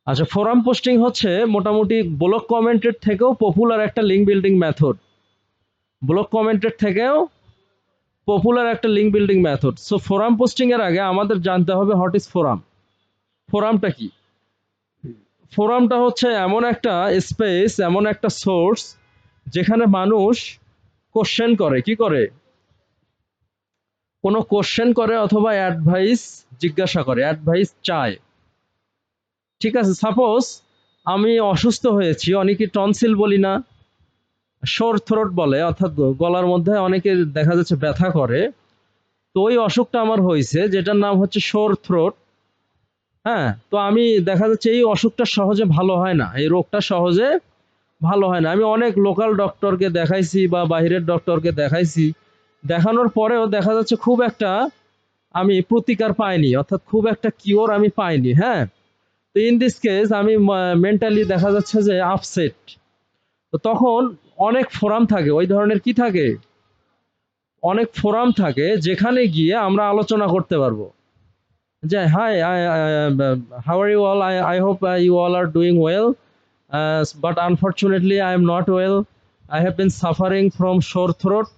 আচ্ছা, forum posting হচ্ছে মোটামুটি ব্লগ কমেন্টের থেকেও পপুলার একটা লিঙ্ক বিল্ডিং মেথড। ব্লগ কমেন্টের থেকেও পপুলার একটা link building method. So forum posting এর আগে আমাদের জানতে হবে হোয়াট ইজ ফোরাম। ফোরামটা কি? ফোরামটা হচ্ছে এমন একটা স্পেস, এমন একটা সোর্স যেখানে মানুষ কোশ্চেন করে, কি করে, কোনো কোশ্চেন করে অথবা অ্যাডভাইস জিজ্ঞাসা করে, অ্যাডভাইস চায়। ঠিক আছে, সাপোজ আমি অসুস্থ হয়েছি, অনেকে টনসিল বলি না, শোর থ্রোট বলে, অর্থাৎ গলার মধ্যে অনেকে দেখা যাচ্ছে ব্যথা করে। তো ওই অসুখটা আমার হয়েছে, যেটার নাম হচ্ছে শোর থ্রোট। হ্যাঁ, তো আমি দেখা যাচ্ছে এই অসুখটা সহজে ভালো হয় না, এই রোগটা সহজে ভালো হয় না। আমি অনেক লোকাল ডক্টরকে দেখাইছি বা বাইরের ডক্টরকে দেখাইছি, দেখানোর পরেও দেখা যাচ্ছে খুব একটা আমি প্রতিকার পাইনি, অর্থাৎ খুব একটা কিওর আমি পাইনি। হ্যাঁ, তো ইন দিস কেস আমি মেন্টালি দেখা যাচ্ছে যে আপসেট। তো তখন অনেক ফোরাম থাকে, ওই ধরনের কি থাকে, অনেক ফোরাম থাকে যেখানে গিয়ে আমরা আলোচনা করতে পারবো যে hi, how are you all, I hope you all are doing well, but unfortunately I am not well. I have been suffering from sore throat.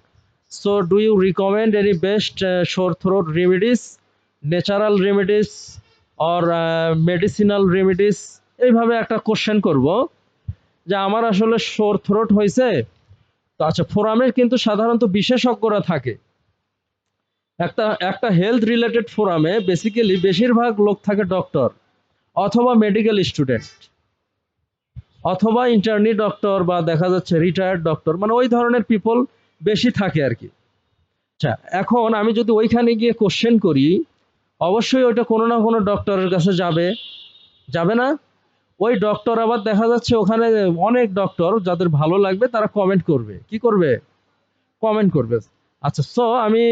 So do you recommend any best sore throat remedies, natural remedies or medicinal remedies? এইভাবে একটা question করব যে আমার আসলে সোর throat হয়েছে। তো আচ্ছা, ফোরামের কিন্তু সাধারণত বিশেষজ্ঞরা থাকে। একটা একটা হেলথ রিলেটেড ফোরামে বেসিক্যালি বেশিরভাগ লোক থাকে ডক্টর অথবা মেডিকেল স্টুডেন্ট অথবা ইন্টার্নি ডক্টর বা দেখা যাচ্ছে রিটায়ার্ড ডক্টর, মানে ওই ধরনের পিপল বেশি থাকে আর কি। আচ্ছা, এখন আমি যদি ওইখানে গিয়ে কোশ্চেন করি, অবশ্যই ওইটা কোনো না কোনো ডক্টরের কাছে যাবে, যাবে না? ওই ডক্টর আবার দেখা যাচ্ছে ওখানে অনেক ডক্টর যাদের ভালো লাগবে তারা কমেন্ট করবে, কি করবে, কমেন্ট করবে। আচ্ছা, সো আমি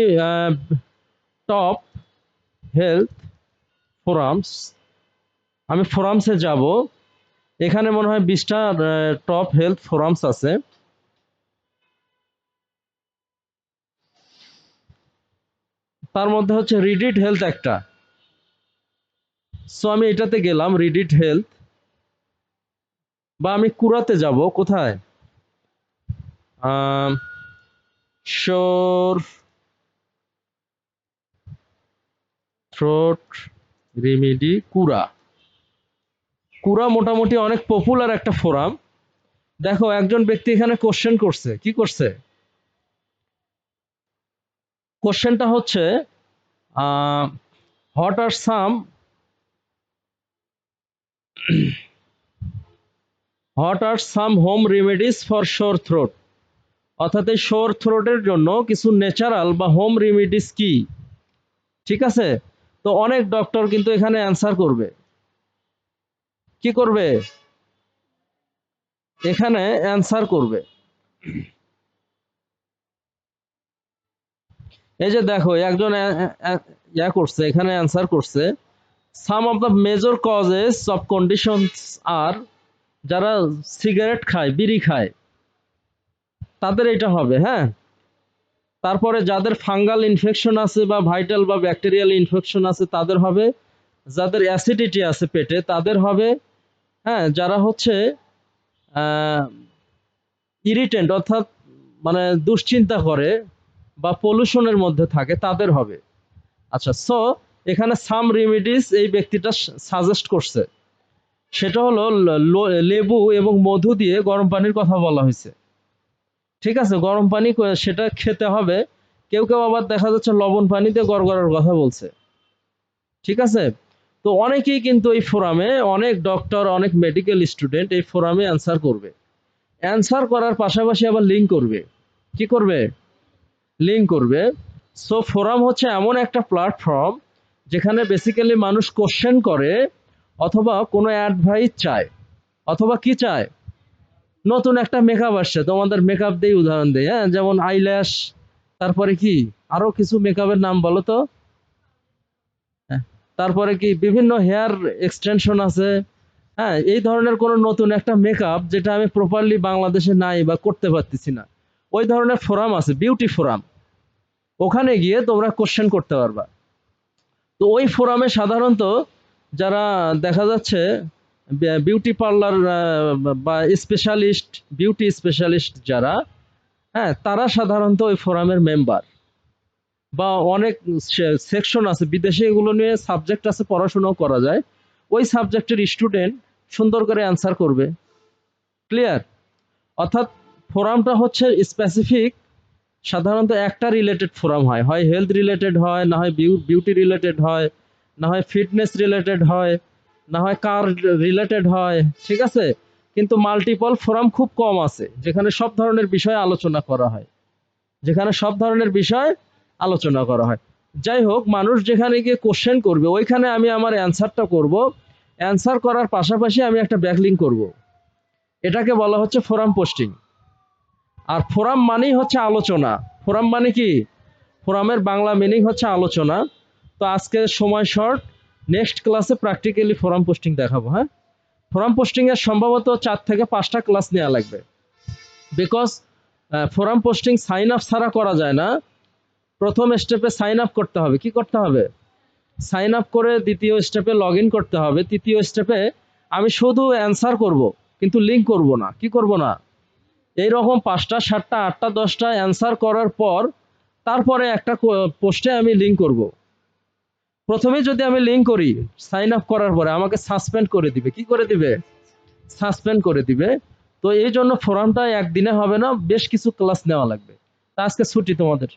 টপ হেলথ ফোরামস, আমি ফোরামসে যাব। এখানে মনে হয় 20টা টপ হেলথ ফোরামস আছে। তার মধ্যে হচ্ছে রিডিট হেলথ একটা। সো আমি এটাতে গেলাম, রিডিট হেলথ। বা আমি কুরাতে যাব, কোথায়, শোর থ্রোট রেমেডি কুরা। কুরা মোটামুটি অনেক পপুলার একটা ফোরাম। দেখো একজন ব্যক্তি এখানে কোশ্চেন করছে, কি করছে, কোশ্চেনটা হচ্ছে what are some what are some home remedies for শোর থ্রোট। অর্থাৎ এই শোর থ্রোটের জন্য কিছু ন্যাচারাল বা হোম রেমেডিস কি। ঠিক আছে, তো অনেক ডক্টর কিন্তু এখানে অ্যান্সার করবে, কি করবে, এখানে অ্যান্সার করবে। এই যে দেখো একজন ইয়া করছে, এখানে অ্যান্সার করছে, some of the major causes of conditions are, যারা সিগারেট খায়, বিড়ি খায়, তাদের এটা হবে। হ্যাঁ, তারপরে যাদের ফাঙ্গাল ইনফেকশন আছে বা ভাইটাল বা ব্যাকটেরিয়াল ইনফেকশন আছে তাদের হবে, যাদের অ্যাসিডিটি আছে পেটে তাদের হবে। হ্যাঁ, যারা হচ্ছে ইরিটেন্ট, অর্থাৎ মানে দুশ্চিন্তা করে বা পলিউশনের মধ্যে থাকে তাদের হবে। আচ্ছা, সো এখানে সাম রেমিডিস এই ব্যক্তিটা সাজেস্ট করছে, সেটা হলো লেবু এবং মধু দিয়ে গরম পানির কথা বলা হয়েছে। ঠিক আছে, গরম পানি সেটা খেতে হবে। কেউ কেউ আবার দেখা যাচ্ছে লবণ পানিতে গড়গড়ার কথা বলছে। ঠিক আছে, তো অনেকেই কিন্তু এই ফোরামে, অনেক ডক্টর, অনেক মেডিকেল স্টুডেন্ট এই ফোরামে অ্যান্সার করবে। অ্যান্সার করার পাশাপাশি আবার লিঙ্ক করবে, কি করবে, লিঙ্ক করবে। সো ফোরাম হচ্ছে এমন একটা প্ল্যাটফর্ম যেখানে বেসিক্যালি মানুষ কোশ্চেন করে অথবা কোনো অ্যাডভাইস চায়, অথবা কি চায়, নতুন একটা মেকআপ আসছে, তোমাদের মেকআপ দিয়ে উদাহরণ দেই। হ্যাঁ, যেমন আইল্যাশ, তারপরে কি আরো কিছু মেকআপের নাম বলো তো। হ্যাঁ, তারপরে কি বিভিন্ন হেয়ার এক্সটেনশন আছে। হ্যাঁ, এই ধরনের কোনো নতুন একটা মেকআপ যেটা আমি প্রপারলি বাংলাদেশে নাই বা করতে পারতেছি না, ওই ধরনের ফোরাম আছে, বিউটি ফোরাম। ওখানে গিয়ে তোমরা কোশ্চেন করতে পারবা। তো ওই ফোরামে সাধারণত যারা দেখা যাচ্ছে বিউটি পার্লার বা স্পেশালিস্ট, বিউটি স্পেশালিস্ট যারা, হ্যাঁ, তারা সাধারণত ওই ফোরামের মেম্বার। বা অনেক সেকশন আছে বিদেশে, এগুলো নিয়ে সাবজেক্ট আছে, পড়াশোনাও করা যায়। ওই সাবজেক্টের স্টুডেন্ট সুন্দর করে অ্যান্সার করবে। ক্লিয়ার? অর্থাৎ ফোরামটা হচ্ছে স্পেসিফিক, সাধারণত একটা রিলেটেড ফোরাম হয়, হয় হেলথ রিলেটেড হয়, না হয় বিউটি রিলেটেড হয়, না হয় ফিটনেস রিলেটেড হয়, না হয় কার রিলেটেড হয়, ঠিক আছে? কিন্তু মাল্টিপল ফোরাম খুব কম আছে যেখানে সব ধরনের বিষয় আলোচনা করা হয়, যেখানে সব ধরনের বিষয় আলোচনা করা হয়। যাই হোক, মানুষ যেখানে গিয়ে কোশ্চেন করবে ওইখানে আমি আমার অ্যান্সারটা করব। অ্যান্সার করার পাশাপাশি আমি একটা ব্যাকলিং করব। এটাকে বলা হচ্ছে ফোরাম পোস্টিং। আর ফোরাম মানেই হচ্ছে আলোচনা। ফোরাম মানে কি? ফোরামের বাংলা মিনিং হচ্ছে আলোচনা। তো আজকে সময় শর্ট, নেক্সট ক্লাসে প্র্যাকটিক্যালি ফোরাম পোস্টিং দেখাবো। হ্যাঁ, ফোরাম পোস্টিং এর সম্ভবত 4 থেকে 5টা ক্লাস নেওয়া লাগবে, because forum posting sign up ছাড়া করা যায় না। প্রথম স্টেপে সাইন আপ করতে হবে। কি করতে হবে? সাইন আপ করে দ্বিতীয় স্টেপে লগ ইন করতে হবে। তৃতীয় স্টেপে আমি শুধু অ্যান্সার করব, কিন্তু লিঙ্ক করব না। কি করব না? এইরকম 5টা 7টা 8টা 10টা অ্যান্সার করার পর তারপরে একটা পোস্টে আমি লিঙ্ক করব। প্রথমে যদি আমি লিঙ্ক করি, সাইন আপ করার পরে আমাকে সাসপেন্ড করে দিবে। কি করে দিবে? সাসপেন্ড করে দিবে। তো এই জন্য ফোরামটা একদিনে হবে না, বেশ কিছু ক্লাস নেওয়া লাগবে। তা আজকে ছুটি তোমাদের।